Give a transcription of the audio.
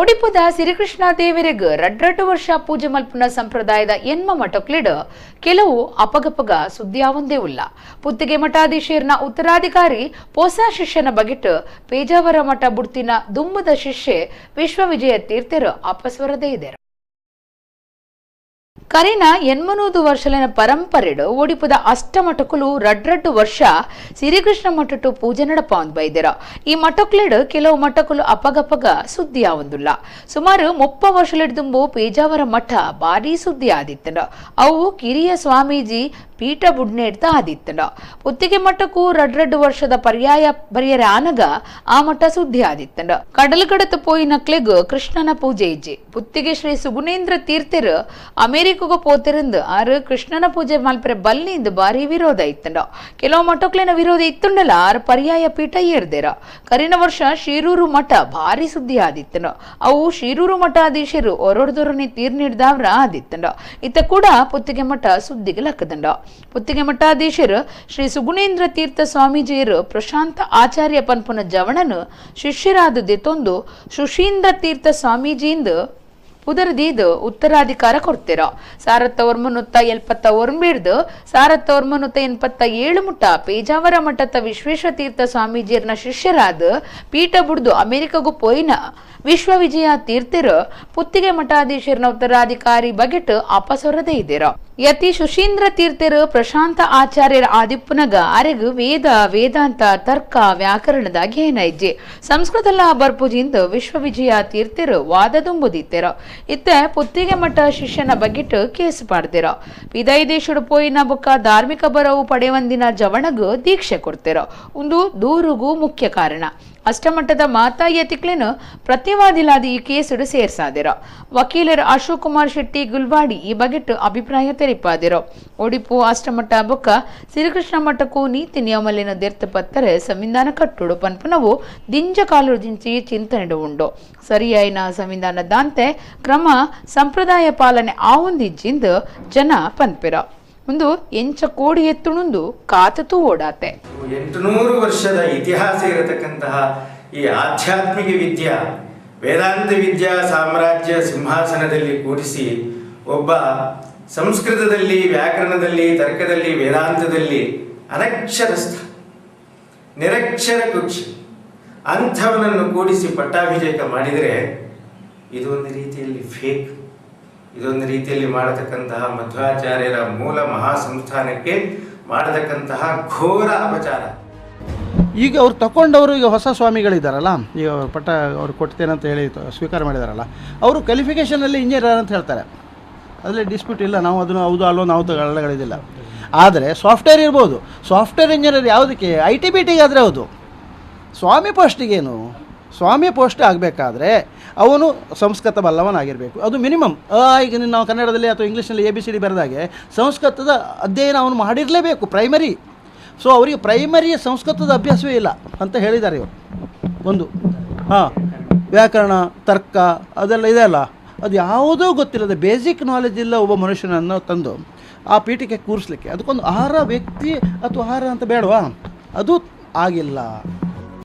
ಒಡಿಪುದ ಸಿರಿಕೃಷ್ಣ ದೇವರಿಗೆ ರಡ್ರಡ್ಡು ವರ್ಷ ಪೂಜೆ ಮಲ್ಪುನ ಸಂಪ್ರದಾಯದ ಎನ್ಮ ಮಠಕ್ಲಿಡ ಕೆಲವು ಅಪಗಪಗ ಸುದ್ದಿಯಾವಂದೇ ಉಲ್ಲ. ಪುತ್ತಿಗೆ ಮಠಾಧೀಶರ್ನ ಉತ್ತರಾಧಿಕಾರಿ ಪೋಸ ಶಿಷ್ಯನ ಬಗೆಟ್ ಪೇಜಾವರ ಮಠ ಬುಡ್ತಿನ ದುಂಬದ ಶಿಷ್ಯೆ ವಿಶ್ವ ವಿಜಯ ತೀರ್ಥರು ಅಪಸ್ವರದೇ ಇದ್ದಾರೆ. ಕರಿನ 80 ವರ್ಷಲಿನ ಪರಂಪರೆಡು ಒಡಿಪುದ ಅಷ್ಟಮಠಕುಲು ರಡ್ರಡ್ಡು ವರ್ಷ ಸಿರಿಕೃಷ್ಣ ಮಠಟು ಪೂಜೆ ನಡಪಾಂದ್ ಬೈದೆರ. ಈ ಮಠಕ್ಲೆಡು ಕೆಲವು ಮಠಕುಲು ಅಪಗಪಗ ಸುದ್ದಿ ಆವಂದುಲ್ಲ. ಸುಮಾರು 30 ವರ್ಷಲಿಡ್ದುಂಬು ಪೇಜಾವರ ಮಠ ಭಾರಿ ಸುದ್ದಿ ಆದಿತ್ತನ. ಅವು ಕಿರಿಯ ಸ್ವಾಮೀಜಿ ಪೀಠ ಬುಡ್ನೇಡ್ತ ಆದಿತ್ತನ. ಪುತ್ತಿಗೆ ಮಠಕ್ಕೂ ರಡ್ರಡ್ಡು ವರ್ಷದ ಪರ್ಯಾಯ ಬರಿಯರೆ ಆನಗ ಆ ಮಠ ಸುದ್ದಿ ಆದಿತ್ತನ. ಕಡಲ್ಗಡತ ಪೋಯಿ ನಕ್ಲೆಗ್ ಕೃಷ್ಣನ ಪೂಜೆ ಇಜ್ಜಿ. ಪುತ್ತಿಗೆ ಶ್ರೀ ಸುಗುಣೇಂದ್ರ ತೀರ್ಥರು ಅಮೆರಿಕಗೂ ಪೋತಿರಂದು ಆರು ಕೃಷ್ಣನ ಪೂಜೆ ಮಲ್ಪರೆ ಬಲ್ಲಿಂದ ಬಾರಿ ವಿರೋಧ ಇತ್ತಂಡ. ಕೆಲವು ಮಠಕ್ಲಿನ ವಿರೋಧ ಇತ್ತುಂಡಲ ಆರು ಪರ್ಯಾಯ ಪೀಠ ಏರ್ದೇರ. ಕರಿನ ವರ್ಷ ಶಿರೂರು ಮಠ ಭಾರಿ ಸುದ್ದಿ ಆದಿತ್ತನ. ಅವು ಶಿರೂರು ಮಠಾಧೀಶರು ಹೊರೊಡ್ದೊರನೆ ತೀರ್ ನೀಡ್ದಾವ್ರ ಆದಿತ್ತಂಡ. ಇತ್ತ ಕೂಡ ಪುತ್ತಿಗೆ ಮಠ ಸುದ್ದಿಗೆ ಲಕ್ಕದಂಡ. ಪುತ್ತಿಗೆ ಮಠಾಧೀಶರು ಶ್ರೀ ಸುಗುಣೇಂದ್ರ ತೀರ್ಥ ಸ್ವಾಮೀಜಿಯರು ಪ್ರಶಾಂತ ಆಚಾರ್ಯ ಪನ್ಪುನ ಜವಣನು ಶಿಷ್ಯರಾದದೆತ್ತೊಂದು ಸುಶೀಂದ್ರ ತೀರ್ಥ ಸ್ವಾಮೀಜಿಯಿಂದ ಪುದರ್ದೀದು ಉತ್ತರಾಧಿಕಾರ ಕೊಡ್ತೀರ. 1971 1987 ಮುಟ್ಟ ಪೇಜಾವರ ಮಠದ ವಿಶ್ವೇಶ್ವರ ತೀರ್ಥ ಸ್ವಾಮೀಜಿಯರ್ನ ಶಿಷ್ಯರಾದ ಪೀಠ ಬುಡ್ದು ಅಮೆರಿಕಗೂ ಪೋಯಿನ ವಿಶ್ವ ವಿಜಯ ತೀರ್ಥರು ಪುತ್ತಿಗೆ ಮಠಾಧೀಶರ್ನ ಉತ್ತರಾಧಿಕಾರಿ ಬಗೆಟ್ ಅಪಸೊರದೇ ಇದ್ದೀರ. ಯತಿ ಸುಶೀಂದ್ರ ತೀರ್ಥರು ಪ್ರಶಾಂತ ಆಚಾರ್ಯರ ಆದಿಪ್ಪುನಗ ಅರೆಗು ವೇದ ವೇದಾಂತ ತರ್ಕ ವ್ಯಾಕರಣದ ಅಧ್ಯಯನ ಇಜ್ಜೆ. ಸಂಸ್ಕೃತಲ್ಲ ಬರ್ಪುಜಿಂದ ವಿಶ್ವ ವಿಜಯ ತೀರ್ಥರು ವಾದದುಂಬುದಿತ್ತೆರ. ಇತ್ತ ಪುತ್ತಿಗೆ ಮಠ ಶಿಷ್ಯನ ಬಗೆಟ್ ಕೇಸು ಪಾಡ್ದೇರ. ವಿದಾಯಿ ದೇಶಡು ಪೋಯಿನ ಬೊಕ್ಕ ಧಾರ್ಮಿಕ ಬರವು ಪಡೆಯೊಂದಿನ ಜವಣಗು ದೀಕ್ಷೆ ಕೊಡ್ತೆರ. ಒಂದು ದೂರುಗೂ ಮುಖ್ಯ ಕಾರಣ ಅಷ್ಟಮಠದ ಮಾತಾ ಯತಿಕ್ಲೇನು ಪ್ರತಿವಾದಿಲಾದ ಈ ಕೇಸುಡು ಸೇರ್ಸಾದಿರ. ವಕೀಲರು ಅಶೋಕ್ ಕುಮಾರ್ ಶೆಟ್ಟಿ ಗುಲ್ವಾಡಿ ಈ ಬಗೆಟ್ ಅಭಿಪ್ರಾಯ ತೆರಿಪಾದಿರೋ. ಒಡಿಪು ಅಷ್ಟಮಠ ಬೊಕ್ಕ ಸಿರಿಕೃಷ್ಣ ಮಠಕ್ಕೂ ನೀತಿ ನಿಯಮಲಿನ ದೆರ್ತ ಪತ್ತರೆ ಸಂವಿಧಾನ ಕಟ್ಟುಡು ಪನ್ಪುನವು ದಿಂಜ ಕಾಲು ದಿಂಚಿ ಚಿಂತನೆಡು ಉಂಡು. ಸರಿಯಾಯಿನ ಸಂವಿಧಾನ ದಾಂತೆ ಕ್ರಮ ಸಂಪ್ರದಾಯ ಪಾಲನೆ ಆವೊಂದಿಜ್ಜಿಂದ ಜನ ಪನ್ಪೆರ. ಒಂದು ಎಂಚ ಕೋಡಿ ಎತ್ತುಣುಂದು ಕಾತತು ಓಡಾತೆ. 800 ವರ್ಷದ ಇತಿಹಾಸ ಇರತಕ್ಕಂತಹ ಈ ಆಧ್ಯಾತ್ಮಿಕ ವಿದ್ಯಾ ವೇದಾಂತ ವಿದ್ಯಾ ಸಾಮ್ರಾಜ್ಯ ಸಿಂಹಾಸನದಲ್ಲಿ ಕೂರಿಸಿ ಒಬ್ಬ ಸಂಸ್ಕೃತದಲ್ಲಿ ವ್ಯಾಕರಣದಲ್ಲಿ ತರ್ಕದಲ್ಲಿ ವೇದಾಂತದಲ್ಲಿ ಅನಕ್ಷರಸ್ಥ ನಿರಕ್ಷರ ಕುಕ್ಷಿ ಅಂಥವನನ್ನು ಕೂಡಿಸಿ ಪಟ್ಟಾಭಿಷೇಕ ಮಾಡಿದರೆ ಇದು ಒಂದು ರೀತಿಯಲ್ಲಿ ಫೇಕ್. ಇದೊಂದು ರೀತಿಯಲ್ಲಿ ಮಾಡತಕ್ಕಂತಹ ಮಧ್ವಾಚಾರ್ಯರ ಮೂಲ ಮಹಾಸಂಸ್ಥಾನಕ್ಕೆ ಮಾಡತಕ್ಕಂತಹ ಘೋರ ಅಪಚಾರ. ಈಗ ಅವ್ರು ತಗೊಂಡವರು ಈಗ ಹೊಸ ಸ್ವಾಮಿಗಳಿದ್ದಾರಲ್ಲ, ಈಗ ಪಟ್ಟ ಅವ್ರು ಕೊಡ್ತೇನೆ ಅಂತ ಹೇಳಿ ಸ್ವೀಕಾರ ಮಾಡಿದಾರಲ್ಲ, ಅವರು ಕ್ವಾಲಿಫಿಕೇಷನಲ್ಲಿ ಇಂಜಿನಿಯರ್ ಅಂತ ಹೇಳ್ತಾರೆ. ಅದರಲ್ಲಿ ಡಿಸ್ಪ್ಯೂಟ್ ಇಲ್ಲ, ನಾವು ಅದನ್ನು ಹೌದು ಅಲ್ಲೋ ನಾವು ತಗೊಳ್ಳೋದಿಲ್ಲ. ಆದರೆ ಸಾಫ್ಟ್ವೇರ್ ಇರ್ಬೋದು, ಸಾಫ್ಟ್ವೇರ್ ಇಂಜಿನಿಯರ್ ಯಾವುದಕ್ಕೆ IT BTಗೆ ಆದರೆ ಹೌದು. ಸ್ವಾಮಿ ಪೋಸ್ಟಿಗೇನು, ಸ್ವಾಮಿ ಪೋಸ್ಟ್ ಆಗಬೇಕಾದ್ರೆ ಅವನು ಸಂಸ್ಕೃತ ಬಲ್ಲವನಾಗಿರಬೇಕು, ಅದು ಮಿನಿಮಮ್. ಈಗ ನಾವು ಕನ್ನಡದಲ್ಲಿ ಅಥವಾ ಇಂಗ್ಲೀಷ್ನಲ್ಲಿ ABCD ಬರೆದಾಗೆ ಸಂಸ್ಕೃತದ ಅಧ್ಯಯನ ಅವನು ಮಾಡಿರಲೇಬೇಕು, ಪ್ರೈಮರಿ. ಸೊ ಅವರಿಗೆ ಪ್ರೈಮರಿ ಸಂಸ್ಕೃತದ ಅಭ್ಯಾಸವೇ ಇಲ್ಲ ಅಂತ ಹೇಳಿದ್ದಾರೆ ಇವರು. ಒಂದು ವ್ಯಾಕರಣ ತರ್ಕ ಅದೆಲ್ಲ ಇದೆಯಲ್ಲ, ಅದು ಯಾವುದೂ ಗೊತ್ತಿಲ್ಲದೆ ಬೇಸಿಕ್ ನಾಲೆಜ್ ಇಲ್ಲ ಒಬ್ಬ ಮನುಷ್ಯನನ್ನು ತಂದು ಆ ಪೀಠಕ್ಕೆ ಕೂರಿಸ್ಲಿಕ್ಕೆ. ಅದಕ್ಕೊಂದು ಆಹಾರ ವ್ಯಕ್ತಿ ಅಥವಾ ಆಹಾರ ಅಂತ ಬೇಡವಾ, ಅದು ಆಗಿಲ್ಲ.